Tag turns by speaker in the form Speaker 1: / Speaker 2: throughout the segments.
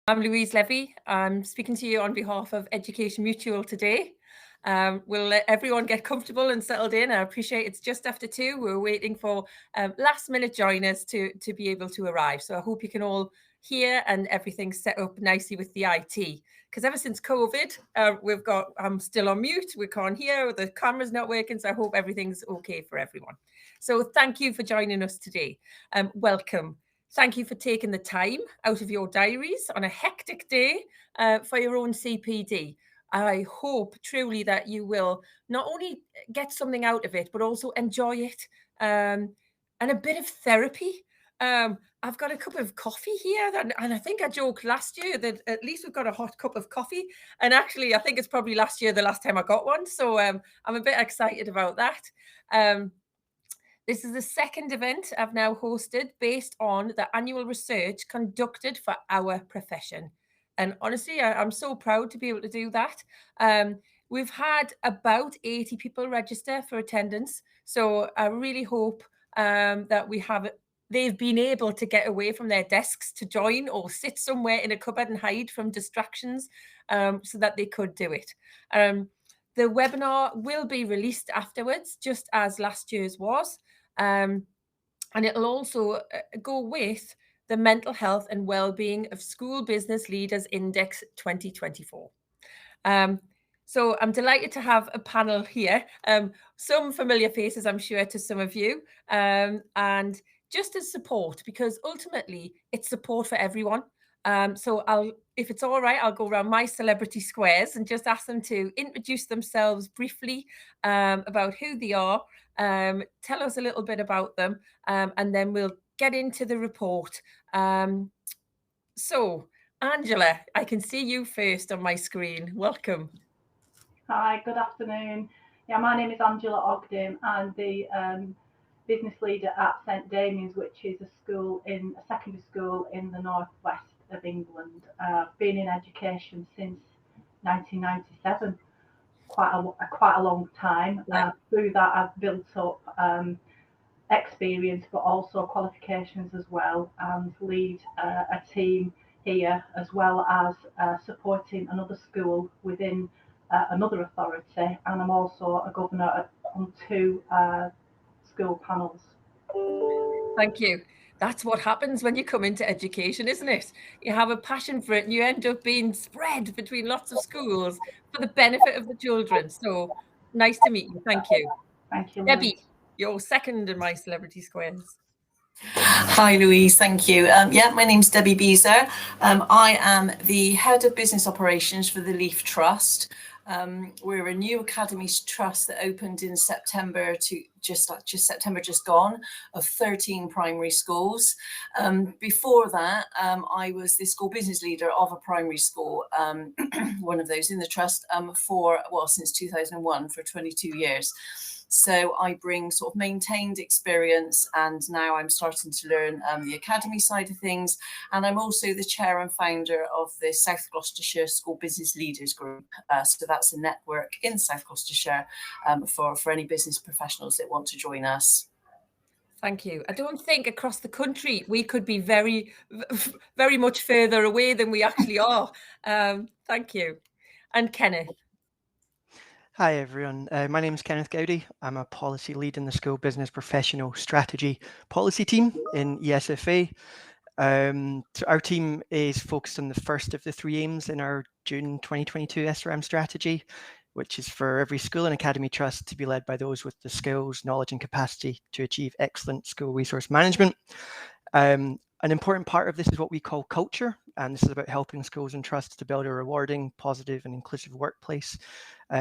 Speaker 1: I'm Louise Levy. I'm speaking to you on behalf of Education Mutual today. We'll let everyone get comfortable and settled in. I appreciate it's just after 2. We're waiting for last minute joiners to be able to arrive. So I hope you can all hear and everything's set up nicely with the IT. Because ever since COVID, I'm still on mute. We can't hear, the camera's not working. So I hope everything's okay for everyone. So thank you for joining us today. Welcome. Thank you for taking the time out of your diaries on a hectic day for your own CPD. I hope truly that you will not only get something out of it, but also enjoy it and a bit of therapy. I've got a cup of coffee here, and I think I joked last year that at least we've got a hot cup of coffee. And actually, I think it's probably last year, the last time I got one. So I'm a bit excited about that. This is the second event I've now hosted based on the annual research conducted for our profession. And honestly, I'm so proud to be able to do that. We've had about 80 people register for attendance. So I really hope that they've been able to get away from their desks to join or sit somewhere in a cupboard and hide from distractions so that they could do it. The webinar will be released afterwards, just as last year's was. And it'll also go with the Mental Health and Wellbeing of School Business Leaders Index 2024. So I'm delighted to have a panel here, some familiar faces, I'm sure, to some of you, and just as support, because ultimately it's support for everyone. So if it's all right, I'll go around my celebrity squares and just ask them to introduce themselves briefly about who they are, tell us a little bit about them, and then we'll get into the report. So, Angela, I can see you first on my screen. Welcome.
Speaker 2: Hi, good afternoon. Yeah, my name is Angela Ogden. I'm the business leader at St Damian's, which is a secondary school in the northwest of England. I've been in education since 1997, quite a long time. Through that, I've built up experience, but also qualifications as well, and lead a team here, as well as supporting another school within another authority, and I'm also a governor on 2 school panels.
Speaker 1: Thank you. That's what happens when you come into education, isn't it? You have a passion for it and you end up being spread between lots of schools for the benefit of the children. So nice to meet you. Thank you.
Speaker 2: Thank you,
Speaker 1: Debbie,
Speaker 2: Louise.
Speaker 1: you're second in my celebrity squares.
Speaker 3: Hi, Louise. Thank you. My name's Debbie Beezer. I am the head of business operations for the Leaf Trust. We're a new academies trust that opened in September September just gone, of 13 primary schools. Before that, I was the school business leader of a primary school, one of those in the trust, since 2001, for 22 years. So I bring sort of maintained experience, and now I'm starting to learn the academy side of things. And I'm also the chair and founder of the South Gloucestershire School Business Leaders Group. So that's a network in South Gloucestershire for any business professionals that want to join us.
Speaker 1: Thank you. I don't think across the country we could be very, very much further away than we actually are. Thank you. And Kenneth.
Speaker 4: Hi everyone, my name is Kenneth Gowdy. I'm a policy lead in the School Business Professional Strategy Policy team in ESFA. So our team is focused on the first of the 3 aims in our June 2022 SRM strategy, which is for every school and academy trust to be led by those with the skills, knowledge and capacity to achieve excellent school resource management. An important part of this is what we call culture, and this is about helping schools and trusts to build a rewarding, positive and inclusive workplace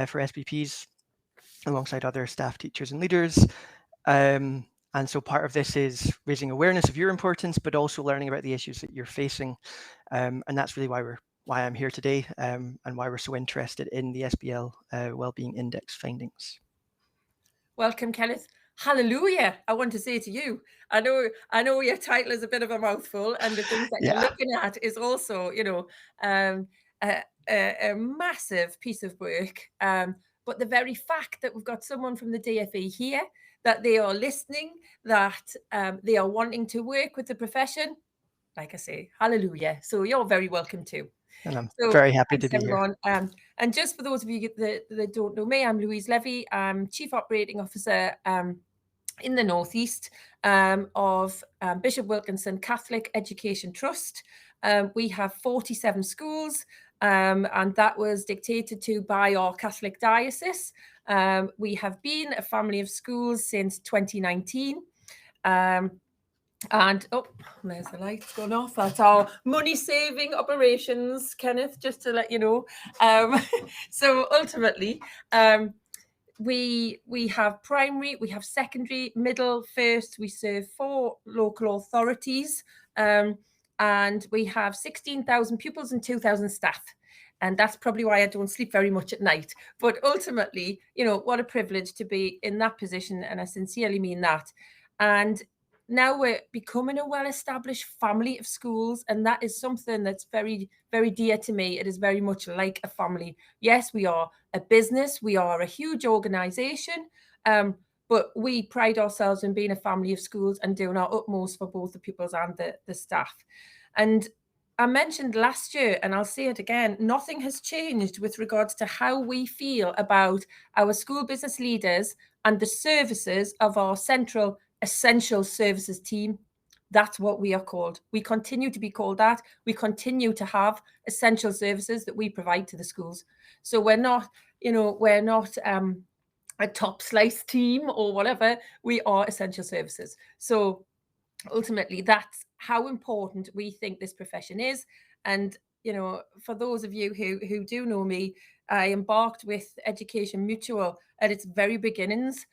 Speaker 4: for SBPs alongside other staff, teachers and leaders. And so part of this is raising awareness of your importance, but also learning about the issues that you're facing. And that's really why I'm here today, and why we're so interested in the SBL Wellbeing Index findings.
Speaker 1: Welcome, Kenneth. Hallelujah, I want to say to you. I know your title is a bit of a mouthful, and the things that you're looking at is also, a massive piece of work. But the very fact that we've got someone from the DFE here, that they are listening, that they are wanting to work with the profession, like I say, hallelujah. So you're very welcome too.
Speaker 4: And I'm
Speaker 1: So
Speaker 4: very happy to
Speaker 1: thanks,
Speaker 4: be here.
Speaker 1: everyone. And just for those of you that don't know me, I'm Louise Levy. I'm Chief Operating Officer in the Northeast of Bishop Wilkinson Catholic Education Trust. We have 47 schools, and that was dictated to by our Catholic diocese. We have been a family of schools since 2019. And oh, there's the lights gone off. That's our money saving operations, Kenneth, just to let you know. So ultimately, we have primary, we have secondary, middle, first. We serve 4 local authorities, and we have 16,000 pupils and 2,000 staff. And that's probably why I don't sleep very much at night. But ultimately, what a privilege to be in that position. And I sincerely mean that. And now we're becoming a well-established family of schools, and that is something that's very, very dear to me. It is very much like a family. Yes, we are a business, we are a huge organization, but we pride ourselves in being a family of schools and doing our utmost for both the pupils and the staff. And I mentioned last year, and I'll say it again, nothing has changed with regards to how we feel about our school business leaders and the services of our central essential services team. That's what we are called. We continue to be called that. We continue to have essential services that we provide to the schools. So we're not a top slice team or whatever. We are essential services. So ultimately, that's how important we think this profession is. And for those of you who do know me, I embarked with Education Mutual at its very beginnings,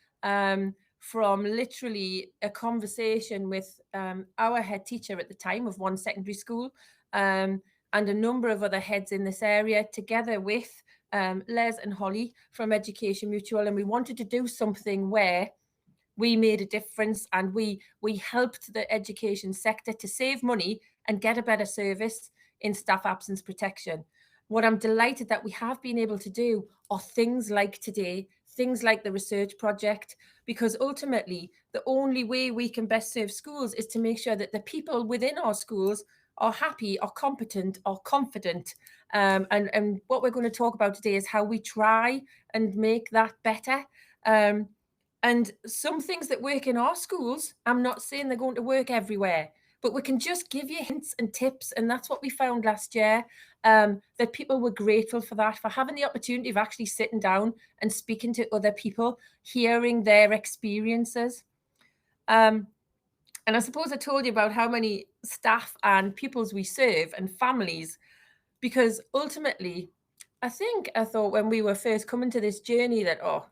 Speaker 1: from literally a conversation with our head teacher at the time of one secondary school, and a number of other heads in this area, together with Les and Holly from Education Mutual. And we wanted to do something where we made a difference, and we helped the education sector to save money and get a better service in staff absence protection. What I'm delighted that we have been able to do are things like today, things like the research project, because ultimately the only way we can best serve schools is to make sure that the people within our schools are happy, are competent, are confident. And what we're going to talk about today is how we try and make that better. And some things that work in our schools, I'm not saying they're going to work everywhere, but we can just give you hints and tips. And that's what we found last year, that people were grateful for that, for having the opportunity of actually sitting down and speaking to other people, hearing their experiences. And I suppose I told you about how many staff and pupils we serve and families, because ultimately, I thought when we were first coming to this journey that, I'll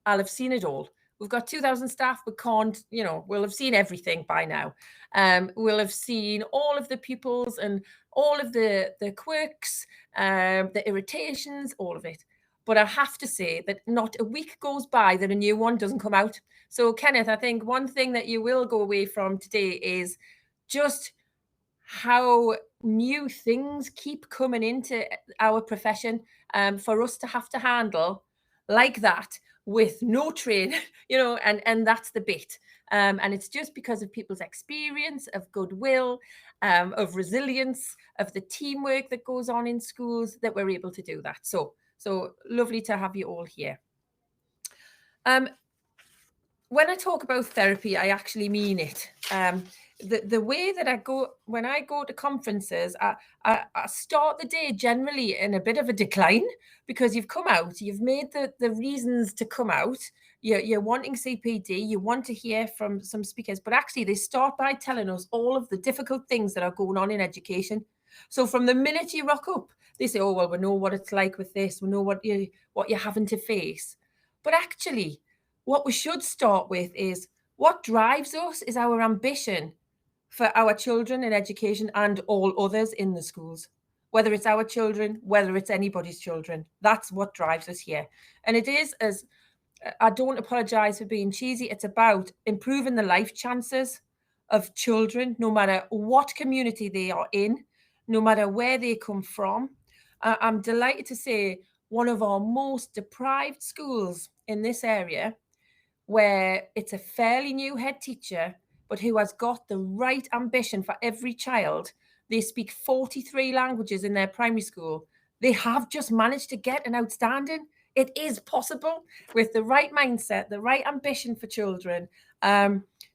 Speaker 1: have seen it all. We've got 2,000 staff. We can't, we'll have seen everything by now. We'll have seen all of the pupils and all of the quirks, the irritations, all of it. But I have to say that not a week goes by that a new one doesn't come out. So, Kenneth, I think one thing that you will go away from today is just how new things keep coming into our profession, for us to have to handle like that with no train, and that's the bit. And it's just because of people's experience, of goodwill, of resilience, of the teamwork that goes on in schools that we're able to do that. So lovely to have you all here. When I talk about therapy, I actually mean it. The way that I go, when I go to conferences, I start the day generally in a bit of a decline, because you've come out, you've made the reasons to come out, you're wanting CPD, you want to hear from some speakers, but actually they start by telling us all of the difficult things that are going on in education. So from the minute you rock up, they say, oh, well, we know what it's like with this, we know what you're having to face. But actually, what we should start with is what drives us is our ambition for our children in education and all others in the schools, whether it's our children, whether it's anybody's children. That's what drives us here. And it is, as I don't apologize for being cheesy, it's about improving the life chances of children, no matter what community they are in, no matter where they come from. I'm delighted to say one of our most deprived schools in this area, where it's a fairly new head teacher, but who has got the right ambition for every child. They speak 43 languages in their primary school. They have just managed to get an outstanding. It is possible with the right mindset, the right ambition for children.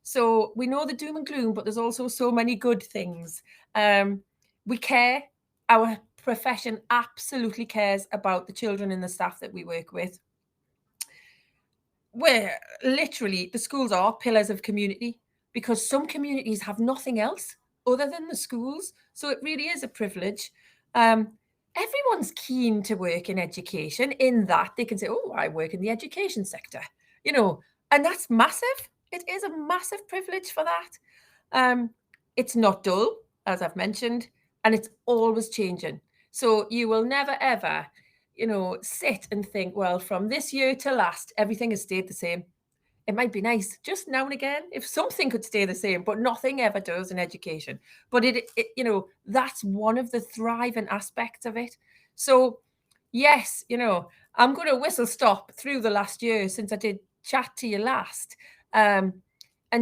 Speaker 1: So we know the doom and gloom, but there's also so many good things. We care. Our profession absolutely cares about the children and the staff that we work with. Where literally the schools are pillars of community, because some communities have nothing else other than the schools. So it really is a privilege. Everyone's keen to work in education, in that they can say, oh, I work in the education sector, you know, and that's massive. It is a massive privilege for that. It's not dull, as I've mentioned, and it's always changing. So you will never, ever, you know, sit and think, well, from this year to last, everything has stayed the same. It might be nice just now and again if something could stay the same, but nothing ever does in education. But it you know, that's one of the thriving aspects of it. So yes, you know, I'm going to whistle stop through the last year since I did chat to you last. And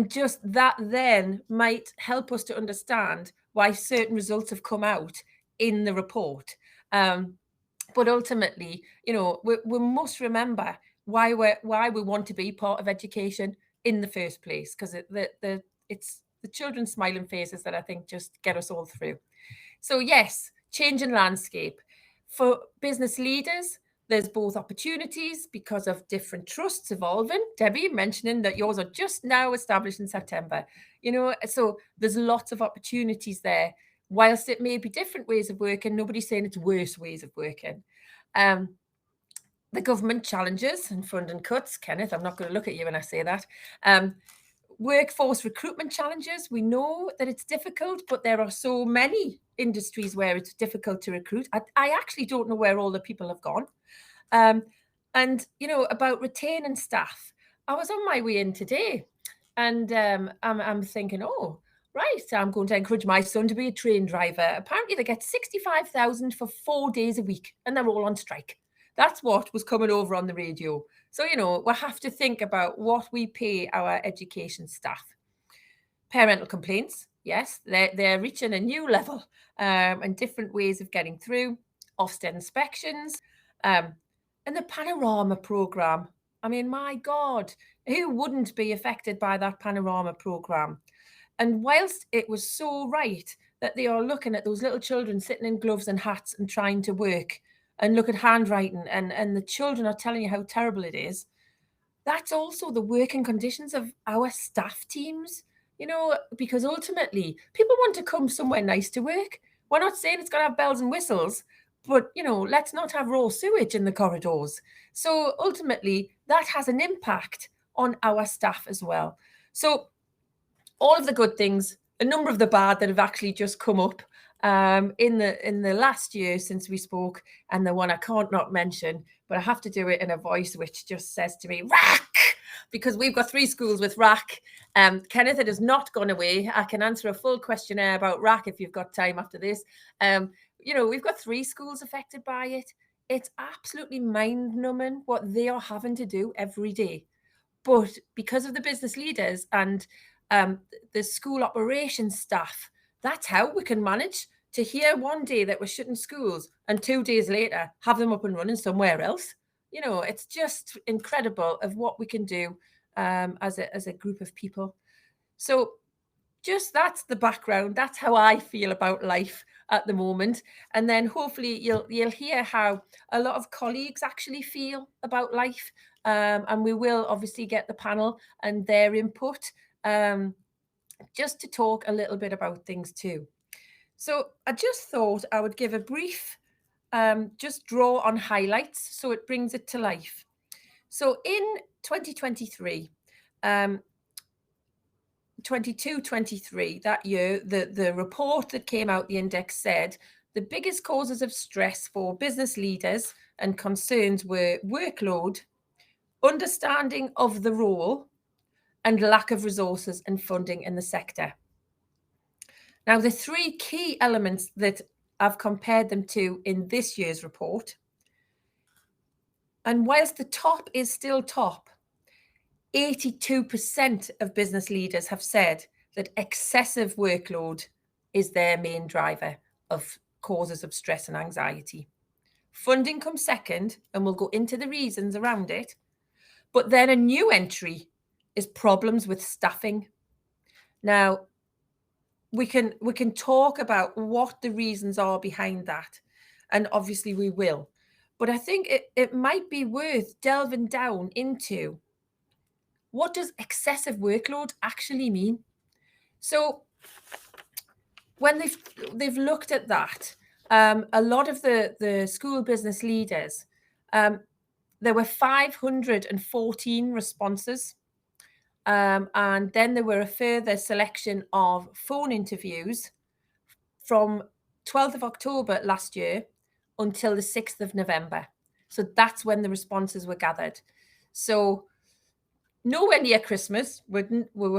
Speaker 1: just that then might help us to understand why certain results have come out in the report. But ultimately, you know, we must remember why we want to be part of education in the first place, because it's the children's smiling faces that I think just get us all through. So yes, changing landscape for business leaders. There's both opportunities because of different trusts evolving. Debbie mentioning that yours are just now established in September. You know, so there's lots of opportunities there. Whilst it may be different ways of working, nobody's saying it's worse ways of working. The government challenges and funding cuts. Kenneth, I'm not going to look at you when I say that. Workforce recruitment challenges. We know that it's difficult, but there are so many industries where it's difficult to recruit. I actually don't know where all the people have gone. And, you know, about retaining staff. I was on my way in today and I'm thinking, oh, right, I'm going to encourage my son to be a train driver. Apparently they get 65,000 for 4 days a week and they're all on strike. That's what was coming over on the radio. So, you know, we have to think about what we pay our education staff. Parental complaints, yes, they're reaching a new level and different ways of getting through. Ofsted inspections and the Panorama programme. I mean, my God, who wouldn't be affected by that Panorama programme? And whilst it was so right that they are looking at those little children sitting in gloves and hats and trying to work and look at handwriting, and the children are telling you how terrible it is, that's also the working conditions of our staff teams, you know, because ultimately people want to come somewhere nice to work. We're not saying it's got to have bells and whistles, but, you know, let's not have raw sewage in the corridors. So ultimately that has an impact on our staff as well. So all of the good things, a number of the bad that have actually just come up in the last year since we spoke, and the one I can't not mention, but I have to do it in a voice which just says to me, rack, because we've got 3 schools with rack. Kenneth, it has not gone away. I can answer a full questionnaire about rack if you've got time after this. You know, we've got 3 schools affected by it. It's absolutely mind-numbing what they are having to do every day. But because of the business leaders and the school operations staff, that's how we can manage to hear one day that we're shutting schools and 2 days later have them up and running somewhere else. You know, it's just incredible of what we can do as a group of people. So just that's the background. That's how I feel about life at the moment. And then hopefully you'll hear how a lot of colleagues actually feel about life. And we will obviously get the panel and their input just to talk a little bit about things too. So I just thought I would give a brief, just draw on highlights so it brings it to life. So in 2023, 22-23, that year, the report that came out, the index said the biggest causes of stress for business leaders and concerns were workload, understanding of the role, and lack of resources and funding in the sector. Now, the 3 key elements that I've compared them to in this year's report, and whilst the top is still top, 82% of business leaders have said that excessive workload is their main driver of causes of stress and anxiety. Funding comes second, and we'll go into the reasons around it. But then a new entry is problems with staffing. Now, we can talk about what the reasons are behind that, and obviously we will. But I think it might be worth delving down into, what does excessive workload actually mean? So when they've looked at that, a lot of the school business leaders, there were 514 responses. And then there were a further selection of phone interviews from 12th of October last year until the 6th of November. So that's when the responses were gathered. So nowhere near Christmas. We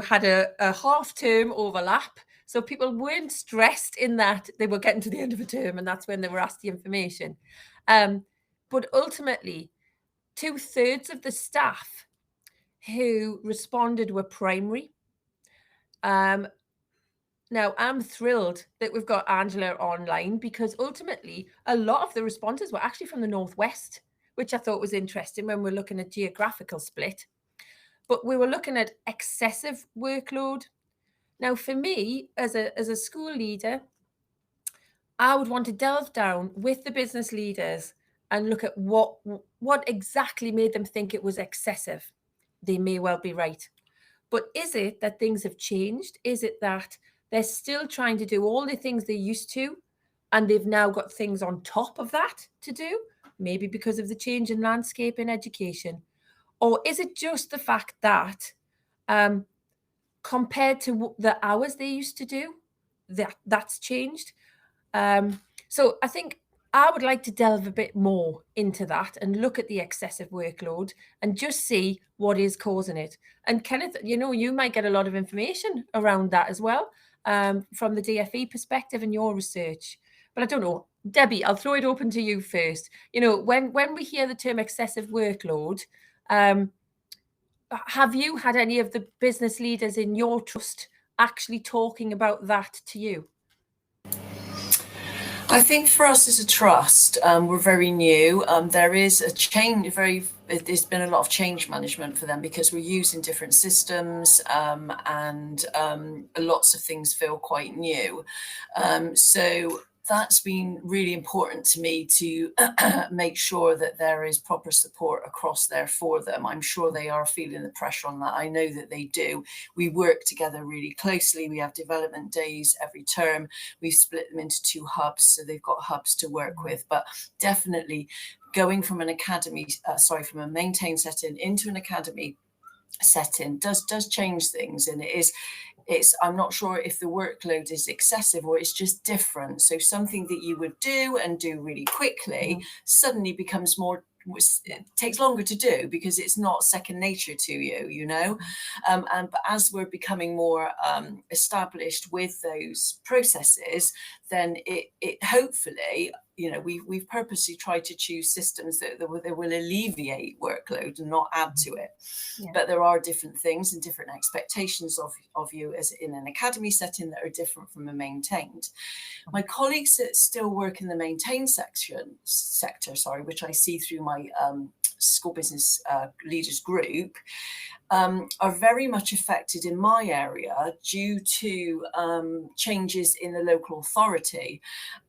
Speaker 1: had a half-term overlap. So people weren't stressed in that they were getting to the end of a term and that's when they were asked the information. But ultimately, 2/3 of the staff who responded were primary. Now, I'm thrilled that we've got Angela online, because ultimately a lot of the responses were actually from the Northwest, which I thought was interesting when we're looking at geographical split. But we were looking at excessive workload. Now, for me, as a school leader, I would want to delve down with the business leaders and look at what exactly made them think it was excessive. They may well be right. But is it that things have changed? Is it that they're still trying to do all the things they used to, and they've now got things on top of that to do? Maybe because of the change in landscape in education. Or is it just the fact that compared to the hours they used to do, that's changed? So I think I would like to delve a bit more into that and look at the excessive workload and just see what is causing it. And Kenneth, you might get a lot of information around that as well, from the DFE perspective in your research. But I don't know, Debbie, I'll throw it open to you first. When we hear the term excessive workload, have you had any of the business leaders in your trust actually talking about that to you?
Speaker 3: I think for us as a trust, we're very new. There is a change, there's been a lot of change management for them because we're using different systems, and lots of things feel quite new. So that's been really important to me to make sure that there is proper support across there for them. I'm sure they are feeling the pressure on that. I know that they do. We work together really closely. We have development days every term. We've split them into 2 hubs, so they've got hubs to work with. But definitely going from an academy, from a maintained setting into an academy setting does change things, and I'm not sure if the workload is excessive or it's just different. So something that you would do really quickly suddenly becomes it takes longer to do because it's not second nature to you, but as we're becoming more established with those processes, then it hopefully, we've purposely tried to choose systems that will alleviate workload and not add to it. Yeah. But there are different things and different expectations of you as in an academy setting that are different from a maintained. My colleagues that still work in the maintained sector, which I see through my school business leaders group, are very much affected in my area due to changes in the local authority,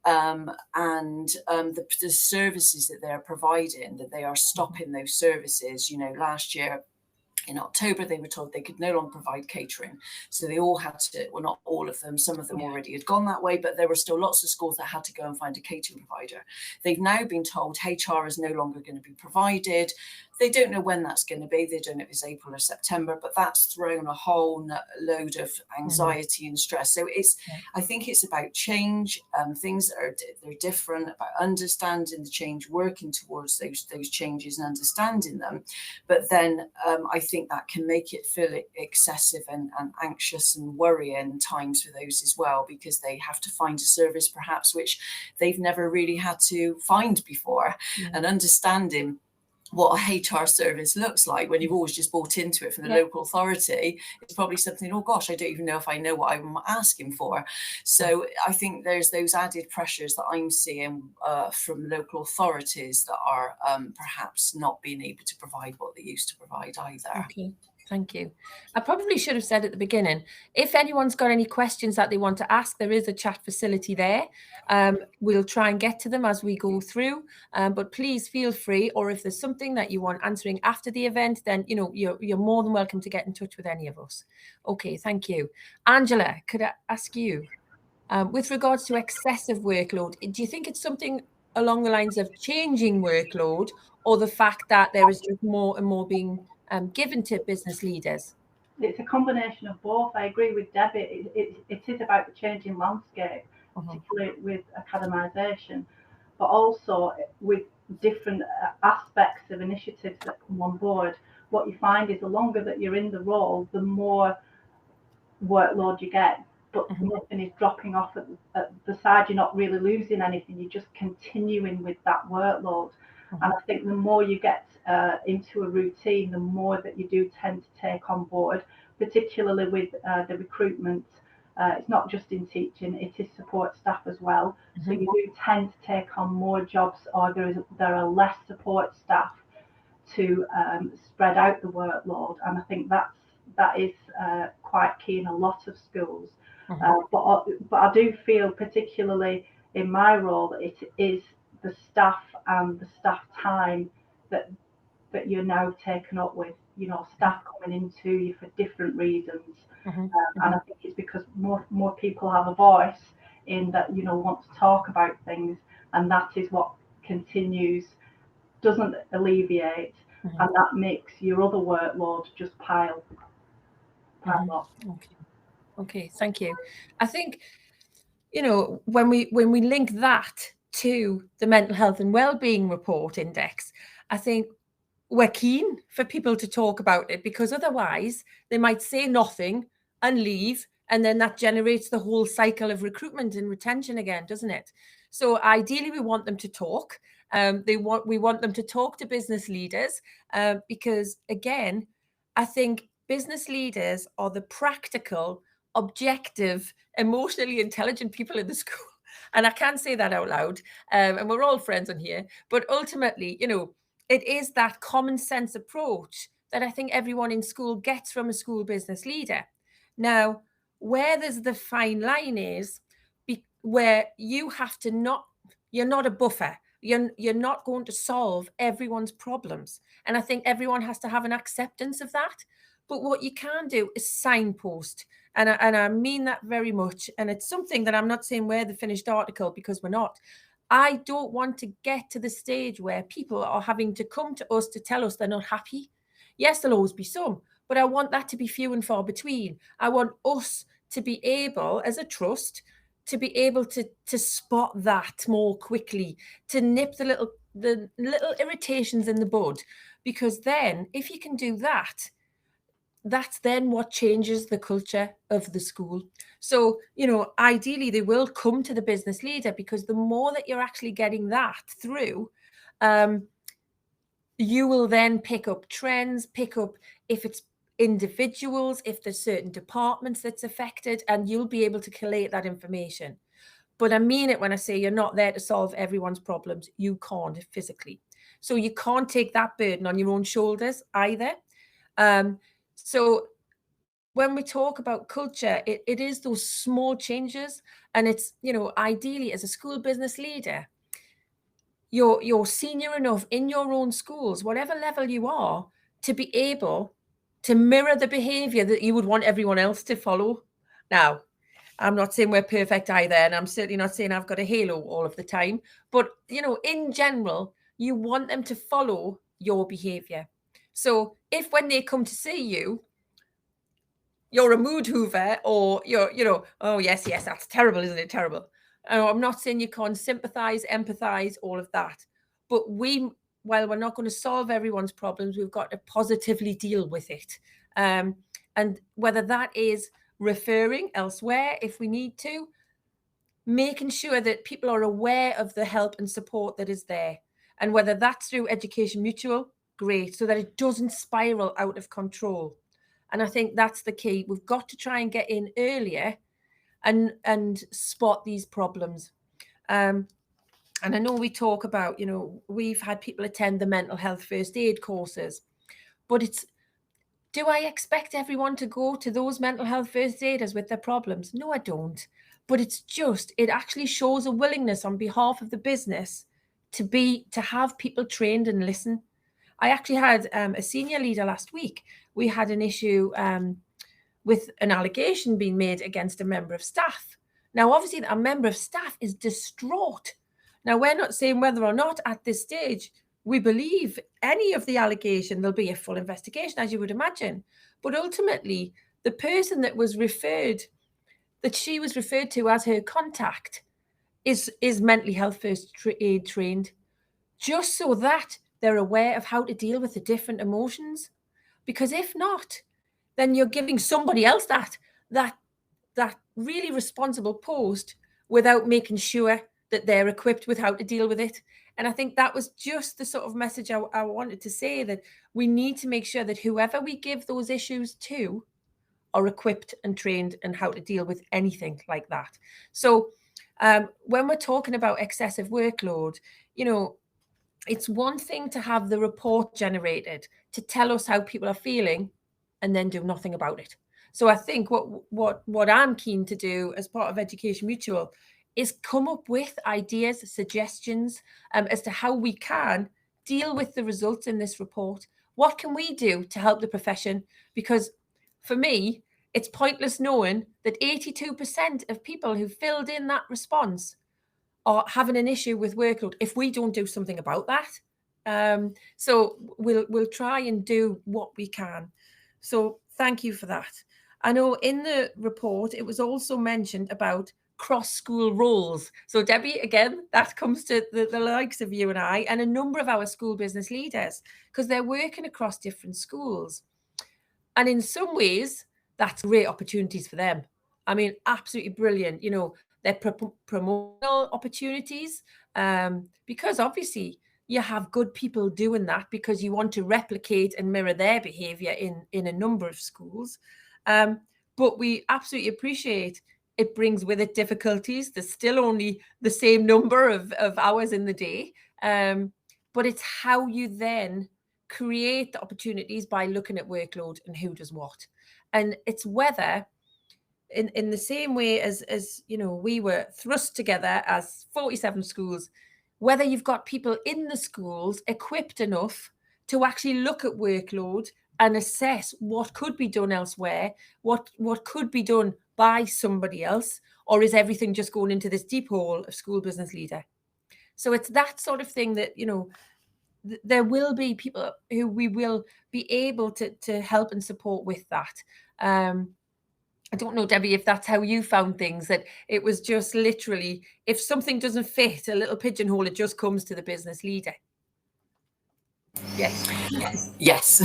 Speaker 3: and the services that they're providing, that they are stopping those services. Last year in October, they were told they could no longer provide catering. So they all had to, well, not all of them, some of them already had gone that way, but there were still lots of schools that had to go and find a catering provider. They've now been told HR is no longer going to be provided. They don't know when that's going to be. They don't know if it's April or September, but that's thrown a whole load of anxiety and stress. So I think it's about change, things that they're different, about understanding the change, working towards those changes and understanding them. But then I think that can make it feel excessive and anxious and worrying times for those as well, because they have to find a service perhaps which they've never really had to find before, and understanding what a HR service looks like when you've always just bought into it from the local authority. It's probably something, oh gosh, I don't even know if I know what I'm asking for. So I think there's those added pressures that I'm seeing from local authorities that are perhaps not being able to provide what they used to provide either.
Speaker 1: Okay. Thank you. I probably should have said at the beginning, if anyone's got any questions that they want to ask, there is a chat facility there. We'll try and get to them as we go through, but please feel free, or if there's something that you want answering after the event, then you're more than welcome to get in touch with any of us. Okay, thank you. Angela, could I ask you, with regards to excessive workload, do you think it's something along the lines of changing workload, or the fact that there is just more and more being given to business leaders?
Speaker 2: It's a combination of both. I agree with Debbie. It is about the changing landscape, particularly with academisation, but also with different aspects of initiatives that come on board. What you find is the longer that you're in the role, the more workload you get, but nothing is dropping off at the side. You're not really losing anything. You're just continuing with that workload. And I think the more you get into a routine, the more that you do tend to take on board, particularly with the recruitment. It's not just in teaching, it is support staff as well. So you do tend to take on more jobs, or there are less support staff to spread out the workload. And I think that is quite key in a lot of schools. But I do feel, particularly in my role, that it is the staff and the staff time that you're now taken up with, staff coming into you for different reasons. And I think it's because more people have a voice in that, want to talk about things, and that is what continues, doesn't alleviate, and that makes your other workload just pile up.
Speaker 1: Okay, thank you. I think, when we link that to the mental health and wellbeing report index, I think we're keen for people to talk about it, because otherwise they might say nothing and leave, and then that generates the whole cycle of recruitment and retention again, doesn't it? So ideally we want them to talk. We want them to talk to business leaders, because again, I think business leaders are the practical, objective, emotionally intelligent people in the school. And I can't say that out loud. And we're all friends on here. But ultimately, it is that common sense approach that I think everyone in school gets from a school business leader. Now, where there's the fine line is where you have to you're not a buffer. You're not going to solve everyone's problems. And I think everyone has to have an acceptance of that. But what you can do is signpost. And I mean that very much. And it's something that I'm not saying we're the finished article, because we're not. I don't want to get to the stage where people are having to come to us to tell us they're not happy. Yes, there'll always be some, but I want that to be few and far between. I want us to be able, as a trust, to be able to spot that more quickly, to nip the little irritations in the bud, because then if you can do that, that's then what changes the culture of the school. So, ideally they will come to the business leader, because the more that you're actually getting that through, you will then pick up trends, pick up if it's individuals, if there's certain departments that's affected, and you'll be able to collate that information. But I mean it when I say you're not there to solve everyone's problems. You can't physically. So you can't take that burden on your own shoulders either. So when we talk about culture, it is those small changes. And it's, ideally as a school business leader, you're senior enough in your own schools, whatever level you are, to be able to mirror the behavior that you would want everyone else to follow. Now, I'm not saying we're perfect either, and I'm certainly not saying I've got a halo all of the time, but, in general, you want them to follow your behavior. So if when they come to see you, you're a mood hoover, or you're, oh, yes, that's terrible, isn't it? Terrible. I'm not saying you can't sympathize, empathize, all of that. But while we're not going to solve everyone's problems, we've got to positively deal with it. And whether that is referring elsewhere if we need to, making sure that people are aware of the help and support that is there. And whether that's through Education Mutual, great, so that it doesn't spiral out of control. And I think that's the key. We've got to try and get in earlier and spot these problems. And I know we talk about, you know, we've had people attend the mental health first aid courses, but do I expect everyone to go to those mental health first aiders with their problems? No, I don't. But it actually shows a willingness on behalf of the business to have people trained and listen. I actually had a senior leader last week. We had an issue with an allegation being made against a member of staff. Now, obviously, a member of staff is distraught. Now, we're not saying whether or not at this stage we believe any of the allegation. There'll be a full investigation, as you would imagine. But ultimately, the person that she was referred to as her contact is mentally health first aid trained, just so that they're aware of how to deal with the different emotions. Because if not, then you're giving somebody else that really responsible post without making sure that they're equipped with how to deal with it. And I think that was just the sort of message I wanted to say, that we need to make sure that whoever we give those issues to are equipped and trained in how to deal with anything like that. So when we're talking about excessive workload, you know, it's one thing to have the report generated to tell us how people are feeling and then do nothing about it. So I think what I'm keen to do as part of Education Mutual is come up with ideas, suggestions as to how we can deal with the results in this report. What can we do to help the profession? Because for me, it's pointless knowing that 82% of people who filled in that response are having an issue with workload if we don't do something about that. So we'll try and do what we can. So thank you for that. I know in the report, it was also mentioned about cross-school roles. So Debbie, again, that comes to the likes of you and I and a number of our school business leaders, because they're working across different schools. And in some ways, that's great opportunities for them. I mean, absolutely brilliant. You know, they're promotional opportunities, because obviously you have good people doing that because you want to replicate and mirror their behavior in a number of schools. But we absolutely appreciate it brings with it difficulties. There's still only the same number of hours in the day. But it's how you then create the opportunities by looking at workload and who does what. And it's whether in the same way as you know, we were thrust together as 47 schools, whether you've got people in the schools equipped enough to actually look at workload and assess what could be done elsewhere, what could be done by somebody else, or is everything just going into this deep hole of school business leader? So it's that sort of thing that, you know, there will be people who we will be able to help and support with that. I don't know, Debbie, if that's how you found things, that it was just literally, if something doesn't fit a little pigeonhole, it just comes to the business leader.
Speaker 3: Yes,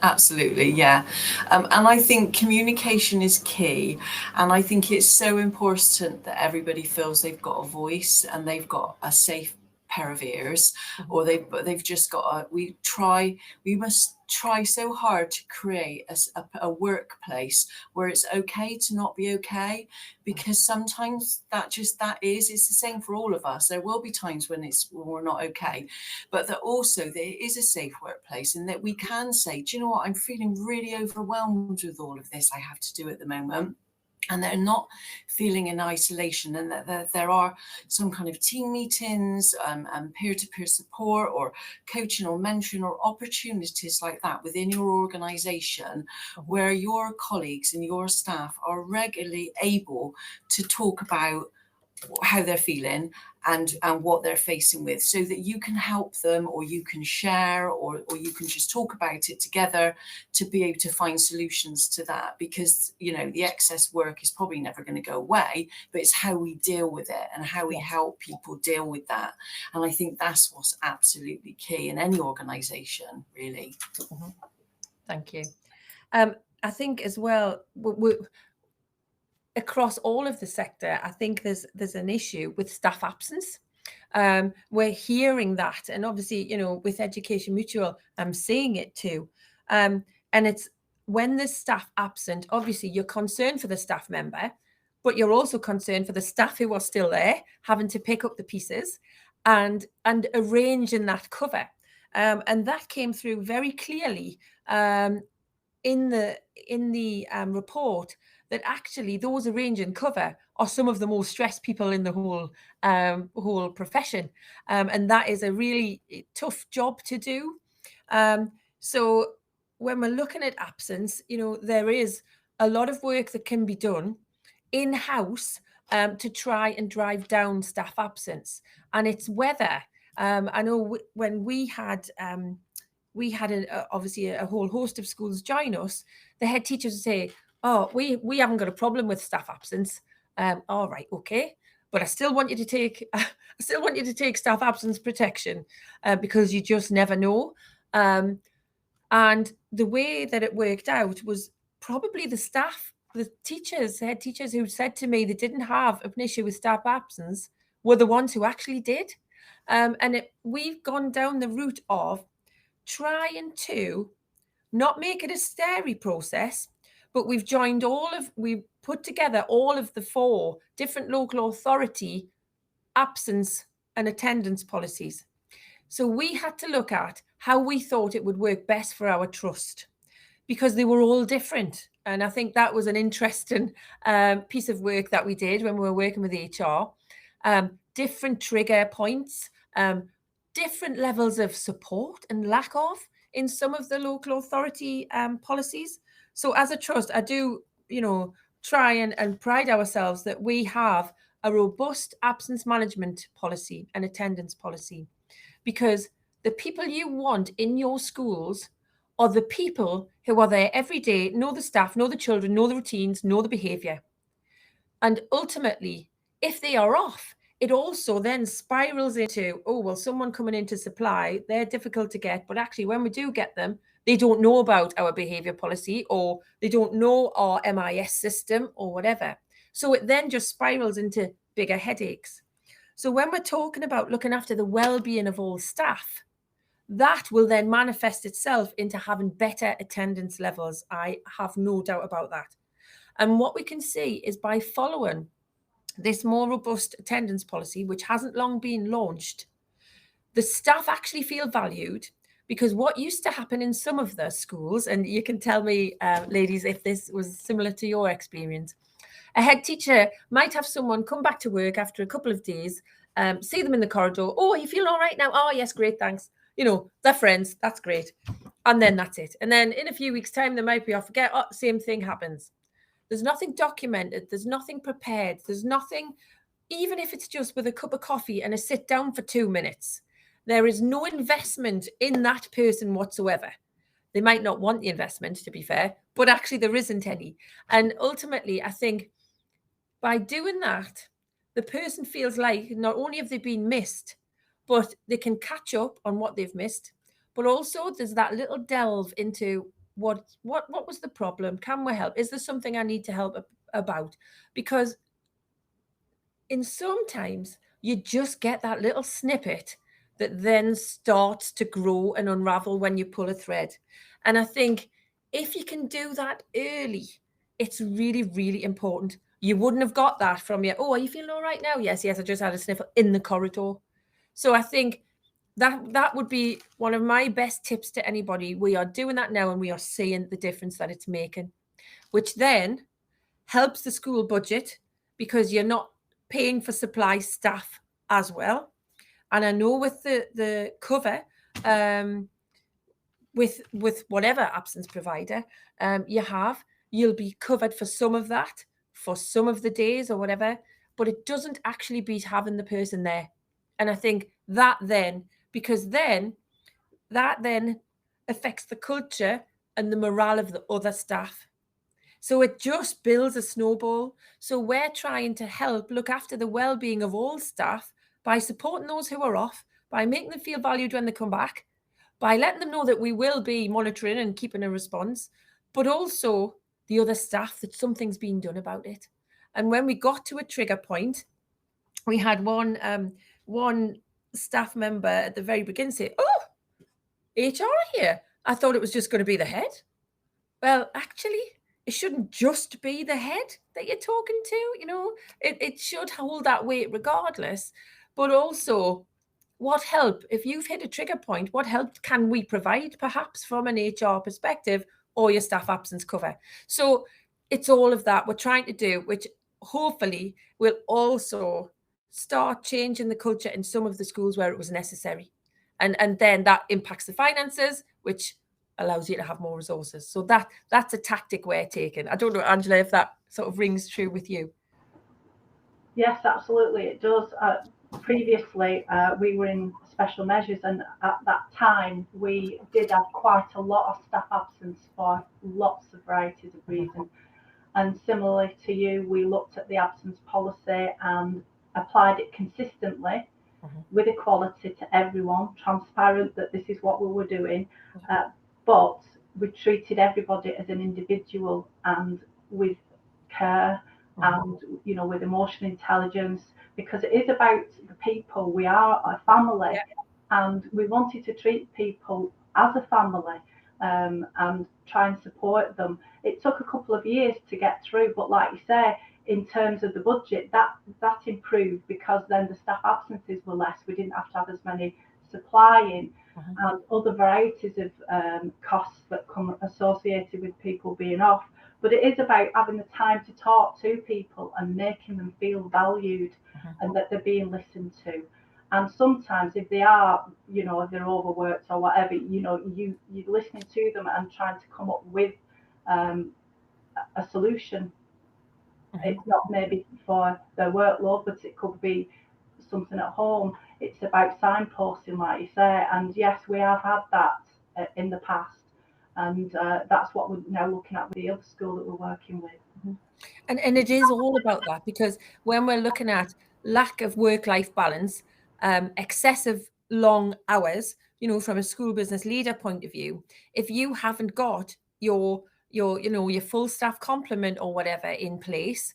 Speaker 3: absolutely. Yeah. And I think communication is key. And I think it's so important that everybody feels they've got a voice and they've got a safe pair of ears, or they've just got we must try so hard to create a workplace where it's okay to not be okay, because sometimes it's the same for all of us. There will be times when we're not okay, but that also there is a safe workplace, and that we can say, do you know what, I'm feeling really overwhelmed with all of this I have to do at the moment. And they're not feeling in isolation, and that there are some kind of team meetings and peer-to-peer support or coaching or mentoring or opportunities like that within your organisation, where your colleagues and your staff are regularly able to talk about how they're feeling and what they're facing with, so that you can help them, or you can share, or you can just talk about it together to be able to find solutions to that. Because, you know, the excess work is probably never going to go away, but it's how we deal with it and how we help people deal with that. And I think that's what's absolutely key in any organisation, really.
Speaker 1: Thank you. I think as well, across all of the sector, I think there's an issue with staff absence. We're hearing that, and obviously, you know, with Education Mutual, I'm seeing it too. And it's when there's staff absent, obviously you're concerned for the staff member, but you're also concerned for the staff who are still there, having to pick up the pieces and arranging that cover. And that came through very clearly in the report, that actually those arranging cover are some of the most stressed people in the whole profession, and that is a really tough job to do. So when we're looking at absence, you know, there is a lot of work that can be done in-house to try and drive down staff absence. And it's whether I know when we had obviously a whole host of schools join us, the head teachers would say, oh, we haven't got a problem with staff absence. All right, okay. But I still want you to take staff absence protection because you just never know. And the way that it worked out was probably the head teachers who said to me they didn't have an issue with staff absence were the ones who actually did. We've gone down the route of trying to not make it a scary process, but we've put together all of the 4 different local authority absence and attendance policies. So we had to look at how we thought it would work best for our trust, because they were all different. And I think that was an interesting piece of work that we did when we were working with HR. Different trigger points, different levels of support and lack of in some of the local authority policies. So as a trust, I do, you know, try and pride ourselves that we have a robust absence management policy and attendance policy, because the people you want in your schools are the people who are there every day, know the staff, know the children, know the routines, know the behaviour. And ultimately, if they are off, it also then spirals into, oh, well, someone coming in to supply, they're difficult to get. But actually, when we do get them, they don't know about our behaviour policy, or they don't know our MIS system or whatever. So it then just spirals into bigger headaches. So when we're talking about looking after the well-being of all staff, that will then manifest itself into having better attendance levels. I have no doubt about that. And what we can see is by following this more robust attendance policy, which hasn't long been launched, the staff actually feel valued. Because what used to happen in some of the schools, and you can tell me, ladies, if this was similar to your experience, a head teacher might have someone come back to work after a couple of days, see them in the corridor. Oh, are you feeling all right now? Oh, yes, great, thanks. You know, they're friends. That's great. And then that's it. And then in a few weeks' time, they might be off again. Oh, same thing happens. There's nothing documented. There's nothing prepared. There's nothing, even if it's just with a cup of coffee and a sit down for 2 minutes, there is no investment in that person whatsoever. They might not want the investment, to be fair, but actually there isn't any. And ultimately, I think by doing that, the person feels like not only have they been missed, but they can catch up on what they've missed. But also there's that little delve into what was the problem? Can we help? Is there something I need to help about? Because in sometimes you just get that little snippet that then starts to grow and unravel when you pull a thread. And I think if you can do that early, it's really, really important. You wouldn't have got that from your, oh, are you feeling all right now? Yes, I just had a sniffle in the corridor. So I think that would be one of my best tips to anybody. We are doing that now and we are seeing the difference that it's making, which then helps the school budget because you're not paying for supply staff as well. And I know with the cover, with whatever absence provider you'll be covered for some of that, for some of the days or whatever, but it doesn't actually beat having the person there. And I think that then, because then that then affects the culture and the morale of the other staff. So it just builds a snowball. So we're trying to help look after the well-being of all staff by supporting those who are off, by making them feel valued when they come back, by letting them know that we will be monitoring and keeping a response, but also the other staff that something's being done about it. And when we got to a trigger point, we had one staff member at the very beginning say, "Oh, HR here. I thought it was just going to be the head." Well, actually, it shouldn't just be the head that you're talking to. It should hold that weight regardless. But also, what help, if you've hit a trigger point, what help can we provide perhaps from an HR perspective or your staff absence cover? So it's all of that we're trying to do, which hopefully will also start changing the culture in some of the schools where it was necessary. And then that impacts the finances, which allows you to have more resources. So that's a tactic we're taking. I don't know, Angela, if that sort of rings true with you.
Speaker 2: Yes, absolutely, it does. Previously, we were in special measures, and at that time, we did have quite a lot of staff absence for lots of varieties of reasons. And similarly to you, we looked at the absence policy and applied it consistently with equality to everyone, transparent that this is what we were doing, but we treated everybody as an individual and with care and with emotional intelligence, because it is about the people. We are a family, and we wanted to treat people as a family and try and support them. It took a couple of years to get through, but like you say, in terms of the budget, that improved, because then the staff absences were less. We didn't have to have as many supplying and other varieties of costs that come associated with people being off. But it is about having the time to talk to people and making them feel valued and that they're being listened to. And sometimes if they are, if they're overworked or whatever, you're listening to them and trying to come up with a solution. It's not maybe for their workload, but it could be something at home. It's about signposting, like you say. And yes, we have had that in the past. And that's what we're now looking at with the other school that we're working with.
Speaker 1: And it is all about that, because when we're looking at lack of work-life balance, excessive long hours, from a school business leader point of view, if you haven't got your full staff complement or whatever in place,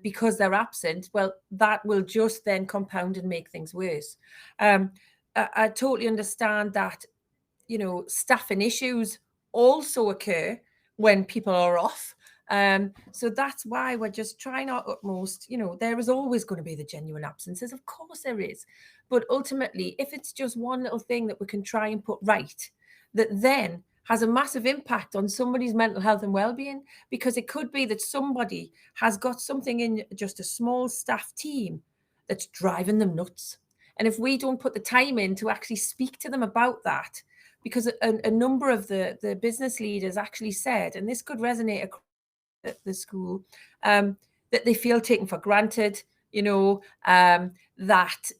Speaker 1: because they're absent, well, that will just then compound and make things worse. I totally understand that, staffing issues also occur when people are off. So that's why we're just trying our utmost. There is always going to be the genuine absences. Of course there is. But ultimately, if it's just one little thing that we can try and put right, that then has a massive impact on somebody's mental health and well-being, because it could be that somebody has got something in just a small staff team that's driving them nuts. And if we don't put the time in to actually speak to them about that, because a number of the business leaders actually said, and this could resonate across the school, that they feel taken for granted, that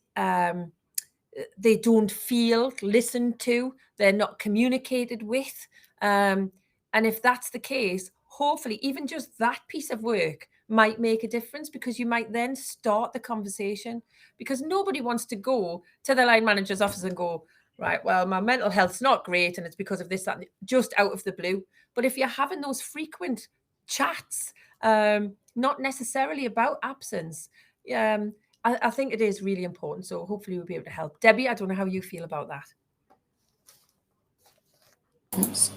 Speaker 1: they don't feel listened to, they're not communicated with. And if that's the case, hopefully even just that piece of work might make a difference, because you might then start the conversation, because nobody wants to go to the line manager's office and go, right, well, my mental health's not great and it's because of this, that, just out of the blue. But if you're having those frequent chats, not necessarily about absence, I think it is really important. So hopefully we'll be able to help. Debbie, I don't know how you feel about that.
Speaker 3: Oops.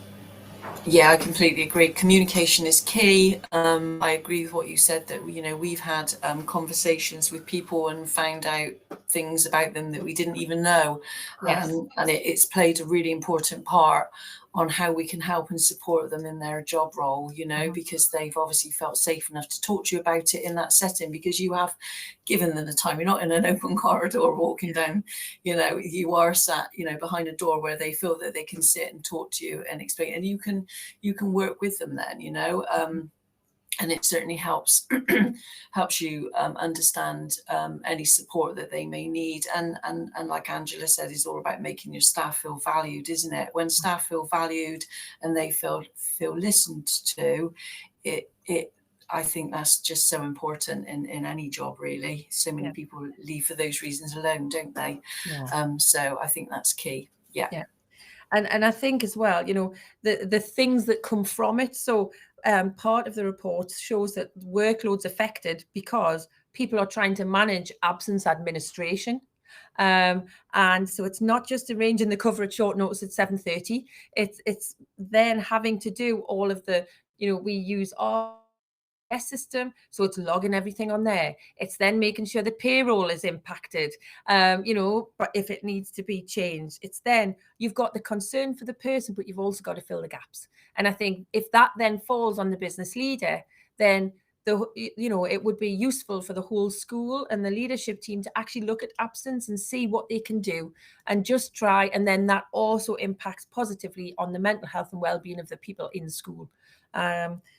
Speaker 3: Yeah, I completely agree. Communication is key. I agree with what you said, that we've had conversations with people and found out things about them that we didn't even know.
Speaker 1: Yes.
Speaker 3: And it's played a really important part on how we can help and support them in their job role, because they've obviously felt safe enough to talk to you about it in that setting, because you have given them the time. You're not in an open corridor walking down, you are sat, behind a door where they feel that they can sit and talk to you and explain, and you can work with them then, and it certainly helps you understand any support that they may need. And like Angela said, it's all about making your staff feel valued, isn't it? When staff feel valued and they feel listened to, I think that's just so important in any job, really. So many people leave for those reasons alone, don't they? Yeah. So I think that's key. Yeah.
Speaker 1: And I think as well, the things that come from it. So part of the report shows that workload's affected because people are trying to manage absence administration. And so it's not just arranging the cover at short notice at 7:30. It's then having to do all of the, we use our system, so it's logging everything on there. It's then making sure the payroll is impacted, but if it needs to be changed, it's then you've got the concern for the person, but you've also got to fill the gaps. And I think if that then falls on the business leader, then it would be useful for the whole school and the leadership team to actually look at absence and see what they can do and just try. And then that also impacts positively on the mental health and well-being of the people in school.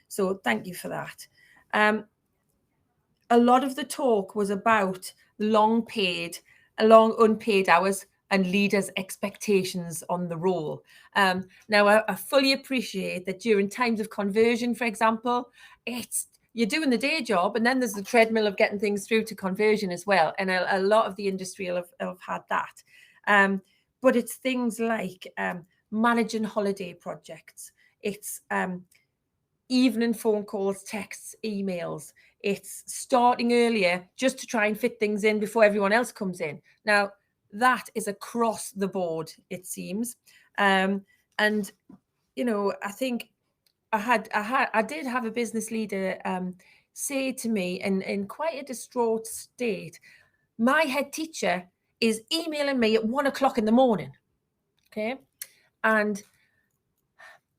Speaker 1: So thank you for that. A lot of the talk was about long unpaid hours and leaders' expectations on the role. Now, I fully appreciate that during times of conversion, for example, you're doing the day job and then there's the treadmill of getting things through to conversion as well. And a lot of the industry have had that. But it's things like managing holiday projects. It's evening phone calls, texts, emails. It's starting earlier just to try and fit things in before everyone else comes in. Now, that is across the board, it seems. And, I think I did have a business leader say to me in quite a distraught state, my head teacher is emailing me at 1:00 in the morning. Okay.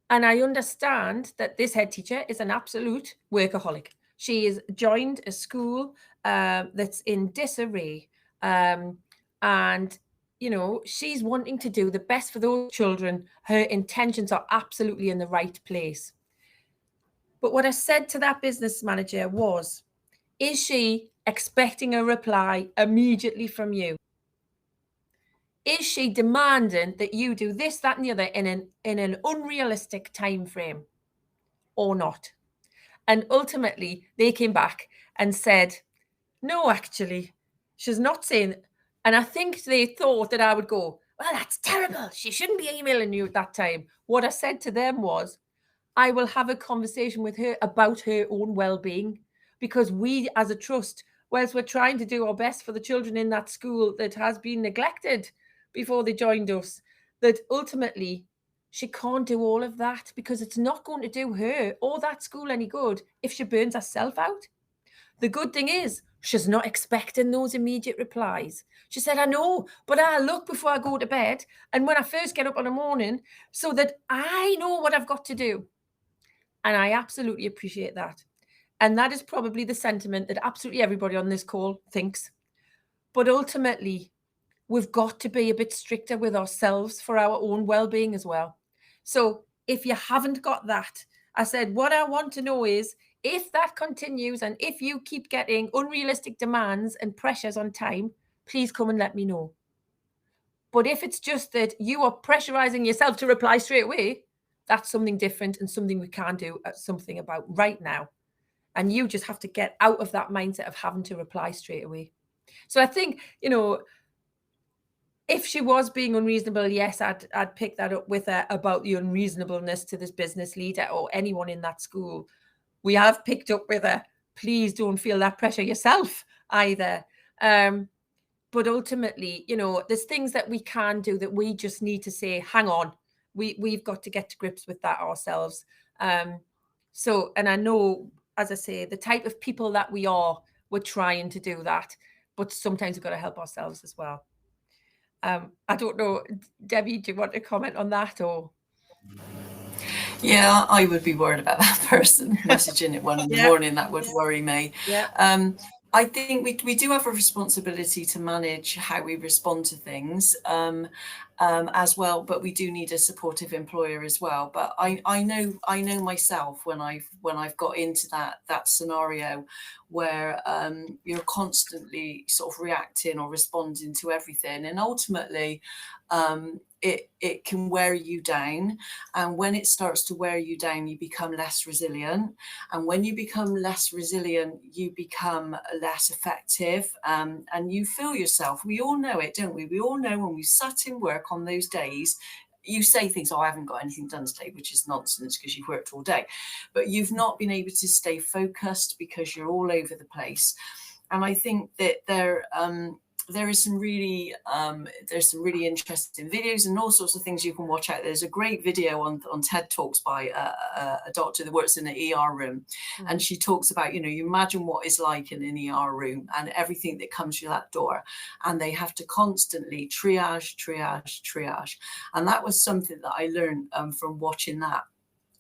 Speaker 1: And I understand that this head teacher is an absolute workaholic. She has joined a school that's in disarray. And, she's wanting to do the best for those children. Her intentions are absolutely in the right place. But what I said to that business manager was, is she expecting a reply immediately from you? Is she demanding that you do this, that, and the other in an unrealistic time frame or not? And ultimately, they came back and said, no, actually, she's not saying. And I think they thought that I would go, well, that's terrible. She shouldn't be emailing you at that time. What I said to them was, I will have a conversation with her about her own well-being, because we as a trust, whilst we're trying to do our best for the children in that school that has been neglected before they joined us, that ultimately she can't do all of that because it's not going to do her or that school any good if she burns herself out. The good thing is she's not expecting those immediate replies. She said, I know, but I look before I go to bed and when I first get up in the morning so that I know what I've got to do. And I absolutely appreciate that. And that is probably the sentiment that absolutely everybody on this call thinks. But ultimately, we've got to be a bit stricter with ourselves for our own well-being as well. So if you haven't got that, I said, what I want to know is if that continues and if you keep getting unrealistic demands and pressures on time, please come and let me know. But if it's just that you are pressurizing yourself to reply straight away, that's something different and something we can do something about right now. And you just have to get out of that mindset of having to reply straight away. So I think, if she was being unreasonable, yes, I'd pick that up with her about the unreasonableness to this business leader or anyone in that school. We have picked up with her, please don't feel that pressure yourself either. But ultimately, there's things that we can do that we just need to say, hang on, we've got to get to grips with that ourselves. And I know, as I say, the type of people that we are, we're trying to do that, but sometimes we've got to help ourselves as well. I don't know, Debbie, do you want to comment on that or?
Speaker 3: Yeah, I would be worried about that person messaging at 1 in the morning. That would worry me.
Speaker 1: Yeah.
Speaker 3: I think we do have a responsibility to manage how we respond to things as well, but we do need a supportive employer as well. But I know myself when I've got into that scenario where you're constantly sort of reacting or responding to everything, and ultimately it can wear you down. And when it starts to wear you down, you become less resilient. And when you become less resilient, you become less effective, and you feel yourself. We all know it, don't we? We all know when we sat in work on those days, you say things, I haven't got anything done today, which is nonsense because you've worked all day, but you've not been able to stay focused because you're all over the place. And I think that there is some really there's some really interesting videos and all sorts of things you can watch out. There's a great video on TED Talks by a doctor that works in an ER room, and she talks about, you know, you imagine what it's like in an ER room and everything that comes through that door, and they have to constantly triage, and that was something that I learned from watching that,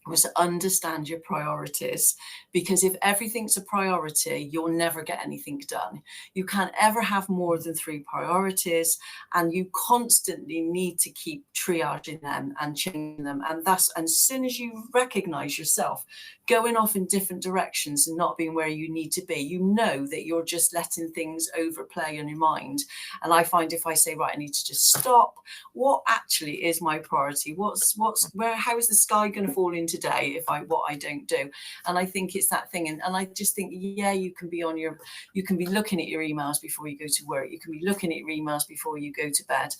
Speaker 3: was to understand your priorities, because if everything's a priority, you'll never get anything done. You can't ever have more than 3 priorities, and you constantly need to keep triaging them and changing them. And that's, and as soon as you recognize yourself going off in different directions and not being where you need to be, you know that you're just letting things overplay in your mind. And I find if I say, right, I need to just stop, what actually is my priority? How is the sky going to fall in today if what I don't do? And I think it's that thing. And I just think, yeah, you can be looking at your emails before you go to work. You can be looking at your emails before you go to bed,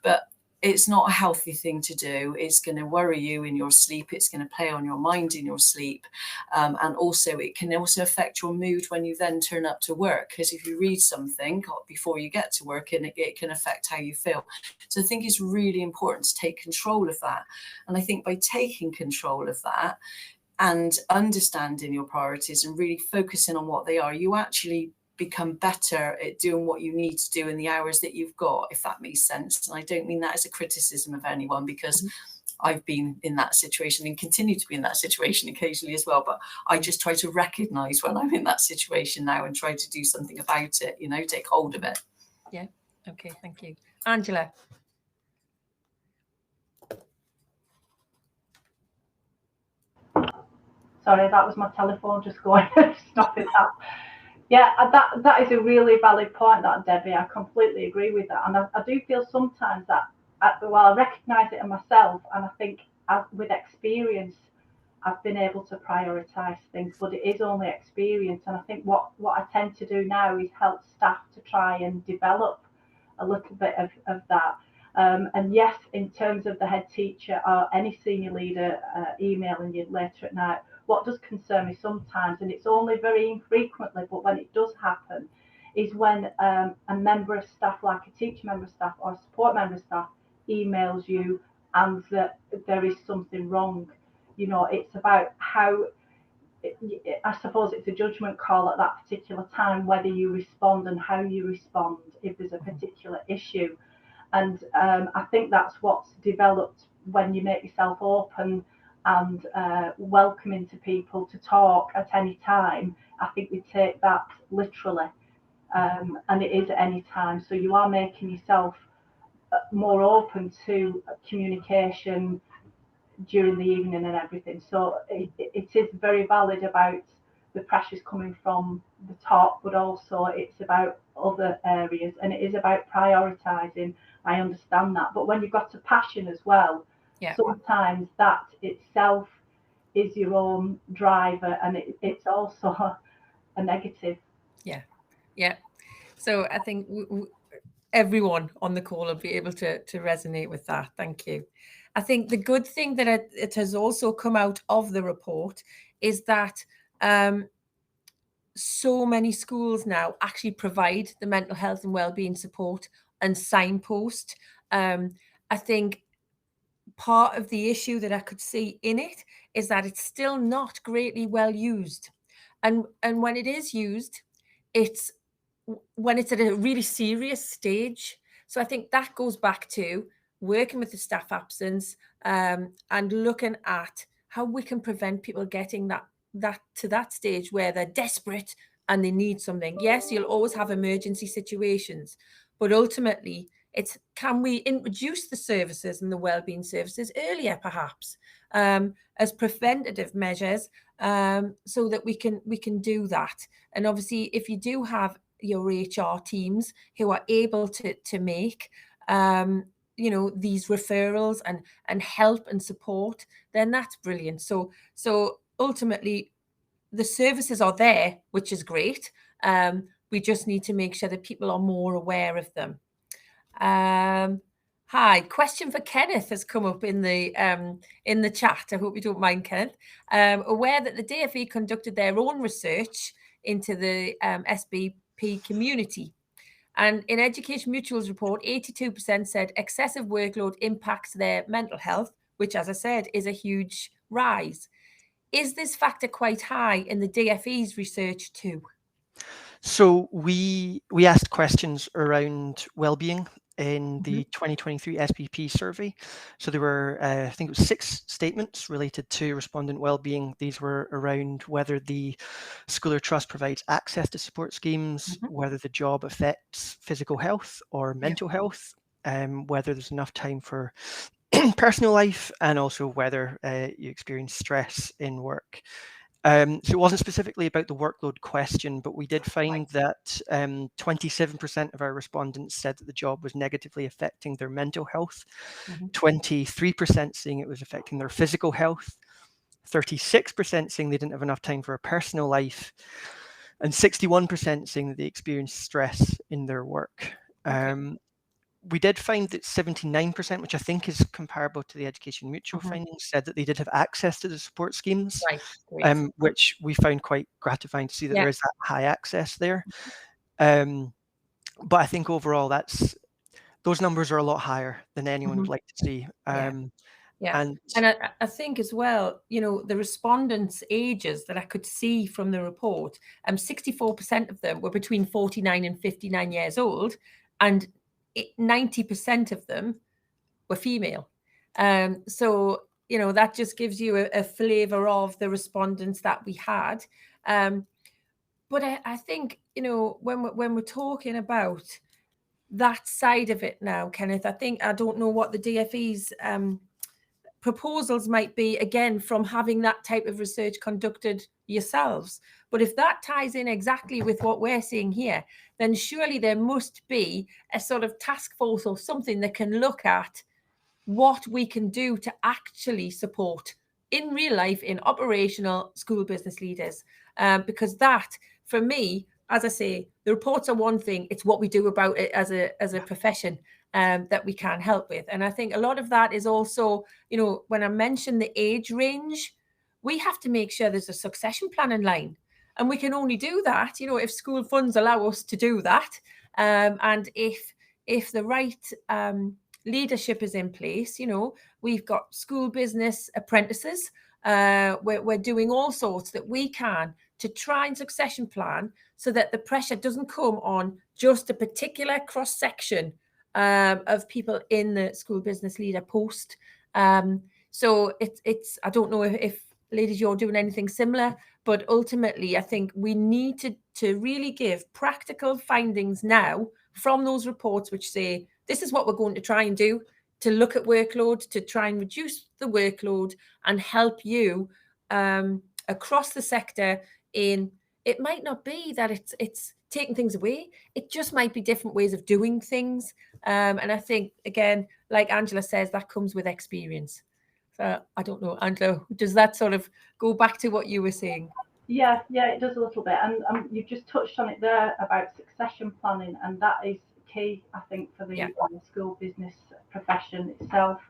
Speaker 3: but it's not a healthy thing to do. It's going to worry you in your sleep. It's going to play on your mind in your sleep. And also it can also affect your mood when you then turn up to work, because if you read something before you get to work, and it can affect how you feel. So I think it's really important to take control of that. And I think by taking control of that and understanding your priorities and really focusing on what they are, you actually become better at doing what you need to do in the hours that you've got, if that makes sense. And I don't mean that as a criticism of anyone, because I've been in that situation and continue to be in that situation occasionally as well. But I just try to recognize when I'm in that situation now and try to do something about it, you know, take hold of it.
Speaker 1: Yeah. Okay. Thank you. Angela.
Speaker 2: Sorry, that was my telephone just going. Stop it. Yeah, that is a really valid point, that, Debbie. I completely agree with that. And I do feel sometimes that, I recognise it in myself, and I think with experience, I've been able to prioritise things, but it is only experience. And I think what I tend to do now is help staff to try and develop a little bit of that. And yes, in terms of the head teacher or any senior leader emailing you later at night, what does concern me sometimes, and it's only very infrequently, but when it does happen, is when a member of staff, like a teacher member of staff or a support member of staff, emails you and that there is something wrong. You know, it's about how, I suppose it's a judgment call at that particular time, whether you respond and how you respond if there's a particular issue. And I think that's what's developed when you make yourself open and welcoming to people to talk at any time. I think we take that literally, and it is at any time. So you are making yourself more open to communication during the evening and everything. So it is very valid about the pressures coming from the top, but also it's about other areas, and it is about prioritising. I understand that, but when you've got a passion as well, sometimes that itself is your own driver, and it's also a negative.
Speaker 1: Yeah. So I think everyone on the call will be able to resonate with that. Thank you. I think the good thing that it has also come out of the report is that so many schools now actually provide the mental health and wellbeing support and signpost. I think part of the issue that I could see in it is that it's still not greatly well used. And when it is used, it's when it's at a really serious stage. So I think that goes back to working with the staff absence and looking at how we can prevent people getting that to that stage where they're desperate and they need something. Yes, you'll always have emergency situations, but ultimately it's, can we introduce the services and the wellbeing services earlier, perhaps, as preventative measures, so that we can do that. And obviously, if you do have your HR teams who are able to make these referrals and help and support, then that's brilliant. So ultimately the services are there, which is great. We just need to make sure that people are more aware of them. Hi, question for Kenneth has come up in the chat. I hope you don't mind, Kenneth. Aware that the DfE conducted their own research into the SBP community. And in Education Mutual's report, 82% said excessive workload impacts their mental health, which, as I said, is a huge rise. Is this factor quite high in the DFE's research too?
Speaker 4: So we asked questions around well-being in the 2023 SPP survey. So there were, I think it was 6 statements related to respondent well-being. These were around whether the school or trust provides access to support schemes, whether the job affects physical health or mental health, whether there's enough time for personal life, and also whether you experience stress in work. So it wasn't specifically about the workload question, but we did find that 27% of our respondents said that the job was negatively affecting their mental health, 23% saying it was affecting their physical health, 36% saying they didn't have enough time for a personal life, and 61% saying that they experienced stress in their work. We did find that 79%, which I think is comparable to the Education Mutual findings, said that they did have access to the support schemes, which we found quite gratifying to see that there is that high access there. But I think overall, those numbers are a lot higher than anyone would like to see.
Speaker 1: And I think as well, you know, the respondents' ages that I could see from the report, 64% of them were between 49 and 59 years old, and 90% of them were female. So, you know, that just gives you a flavour of the respondents that we had. But I think, you know, when we're talking about that side of it now, Kenneth, I don't know what the DFE's proposals might be, again, from having that type of research conducted yourselves. But if that ties in exactly with what we're seeing here, then surely there must be a sort of task force or something that can look at what we can do to actually support in real life, in operational school business leaders. Because that, for me, as I say, the reports are one thing, it's what we do about it as a profession that we can help with. And I think a lot of that is also, you know, when I mentioned the age range, we have to make sure there's a succession plan in line. And we can only do that, you know, if school funds allow us to do that. And if the right leadership is in place, you know, we've got school business apprentices. We're doing all sorts that we can to try and succession plan so that the pressure doesn't come on just a particular cross section of people in the school business leader post. So it's I don't know if ladies, you're doing anything similar, but ultimately I think we need to really give practical findings now from those reports which say this is what we're going to try and do to look at workload, to try and reduce the workload and help you across the sector. In it might not be that it's taking things away, it just might be different ways of doing things. And I think, again, like Angela says, that comes with experience. So I don't know, Angela, does that sort of go back to what you were saying?
Speaker 2: Yeah, it does a little bit. And you've just touched on it there about succession planning, and that is key, I think, for the school business profession itself.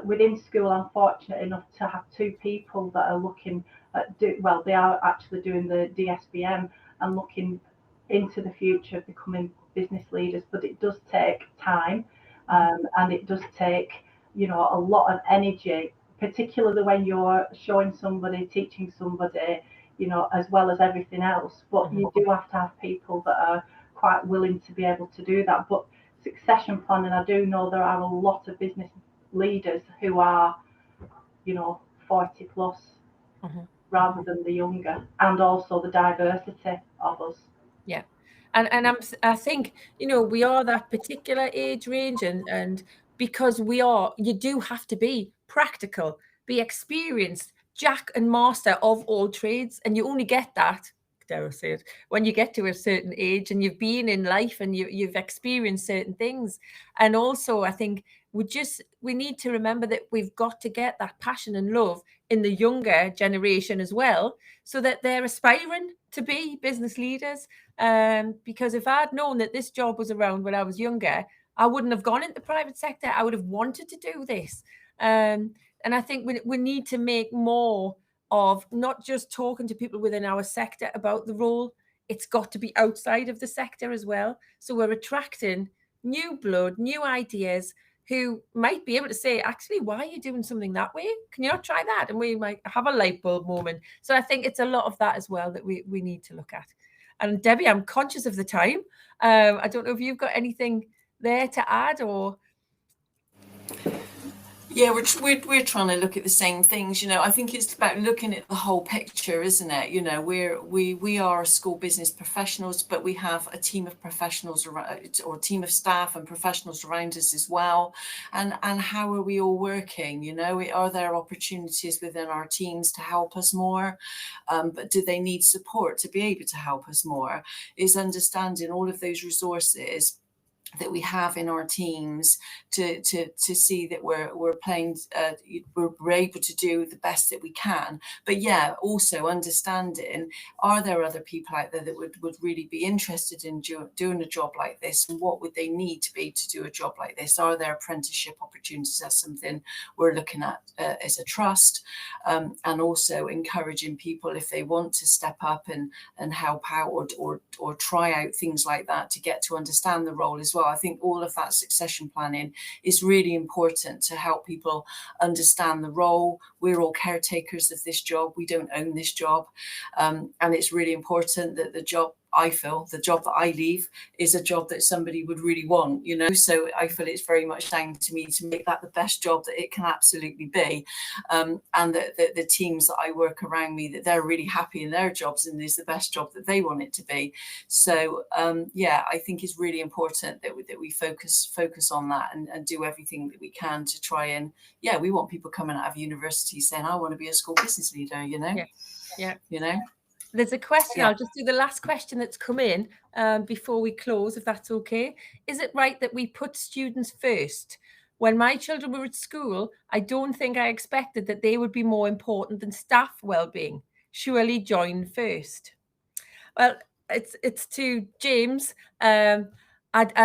Speaker 2: Within school, I'm fortunate enough to have 2 people that are looking at, they are actually doing the DSBM and looking into the future of becoming business leaders, but it does take time, and it does take, you know, a lot of energy, particularly when you're showing somebody, teaching somebody, you know, as well as everything else. But you do have to have people that are quite willing to be able to do that. But succession planning, I do know there are a lot of business leaders who are, you know, 40 plus rather than the younger, and also the diversity of us.
Speaker 1: Yeah. And I think, you know, we are that particular age range, and because you do have to be practical, be experienced, jack and master of all trades, and you only get that, dare I say it, when you get to a certain age and you've been in life and you've experienced certain things. And also, I think we need to remember that we've got to get that passion and love in the younger generation as well, so that they're aspiring to be business leaders. Because if I'd known that this job was around when I was younger, I wouldn't have gone into the private sector. I would have wanted to do this. And I think we need to make more of not just talking to people within our sector about the role it's got to be outside of the sector as well. So we're attracting new blood, new ideas, who might be able to say, actually, why are you doing something that way? Can you not try that? And we might have a light bulb moment. So I think it's a lot of that as well that we need to look at. And Debbie, I'm conscious of the time. I don't know if you've got anything there to add, or...
Speaker 3: Yeah, we're trying to look at the same things. You know, I think it's about looking at the whole picture, isn't it? You know, we are school business professionals, but we have a team of professionals around, or a team of staff and professionals around us as well. And how are we all working? You know, are there opportunities within our teams to help us more? But do they need support to be able to help us more? Is understanding all of those resources that we have in our teams to see that we're playing, we're able to do the best that we can. But yeah, also understanding, are there other people out there that would really be interested in doing a job like this, and what would they need to be able to do a job like this? Are there apprenticeship opportunities? That's something we're looking at as a trust, and also encouraging people, if they want to step up and help out or try out things like that, to get to understand the role as well. I think all of that succession planning is really important to help people understand the role. We're all caretakers of this job. We don't own this job. And it's really important that the job, I feel, the job that I leave is a job that somebody would really want, you know. So I feel it's very much down to me to make that the best job that it can absolutely be. And that the teams that I work around me, that they're really happy in their jobs and is the best job that they want it to be. So yeah, I think it's really important that we focus on that and do everything that we can to try and, yeah, we want people coming out of university saying, I want to be a school business leader, you know.
Speaker 1: Yeah.
Speaker 3: You know.
Speaker 1: There's a question.
Speaker 3: Yeah.
Speaker 1: I'll just do the last question that's come in before we close, if that's okay. Is it right that we put students first? When my children were at school, I don't think I expected that they would be more important than staff well-being. Surely join first. Well, it's to James. I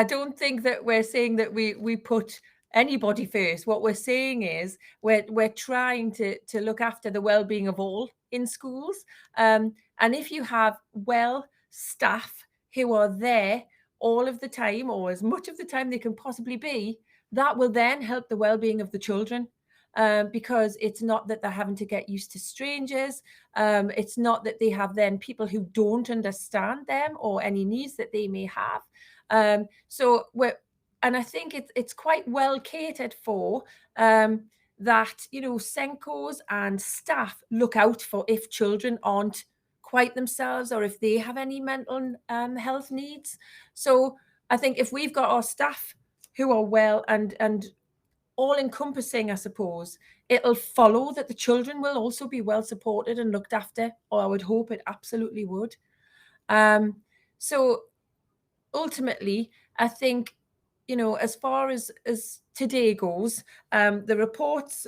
Speaker 1: don't think that we're saying that we put anybody first. What we're saying is we're trying to look after the well-being of all in schools. And if you have well staff who are there all of the time, or as much of the time they can possibly be, that will then help the well-being of the children. Because it's not that they're having to get used to strangers. It's not that they have then people who don't understand them or any needs that they may have. And I think it's quite well catered for, that, you know, Senkos and staff look out for if children aren't quite themselves, or if they have any mental health needs. So I think if we've got our staff who are well and all encompassing, I suppose, it'll follow that the children will also be well supported and looked after, or I would hope it absolutely would. So ultimately, I think, you know, as far as today goes, the reports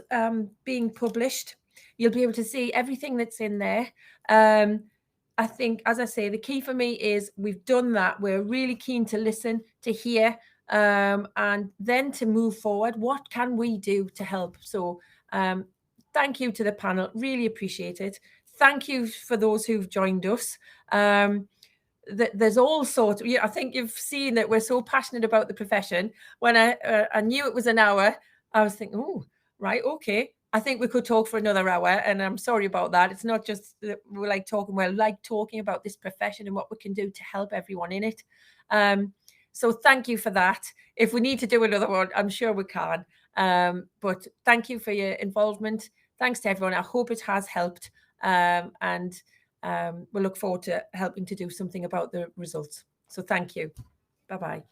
Speaker 1: being published, you'll be able to see everything that's in there. I think, as I say, the key for me is we've done that. We're really keen to listen, to hear, and then to move forward. What can we do to help? So thank you to the panel. Really appreciate it. Thank you for those who've joined us. There's all sorts. I think you've seen that we're so passionate about the profession. When I knew it was an hour, I was thinking, oh, right, okay. I think we could talk for another hour, and I'm sorry about that. It's not just that we like talking. We like talking about this profession and what we can do to help everyone in it. So thank you for that. If we need to do another one, I'm sure we can. But thank you for your involvement. Thanks to everyone. I hope it has helped. And we'll look forward to helping to do something about the results. So thank you. Bye-bye.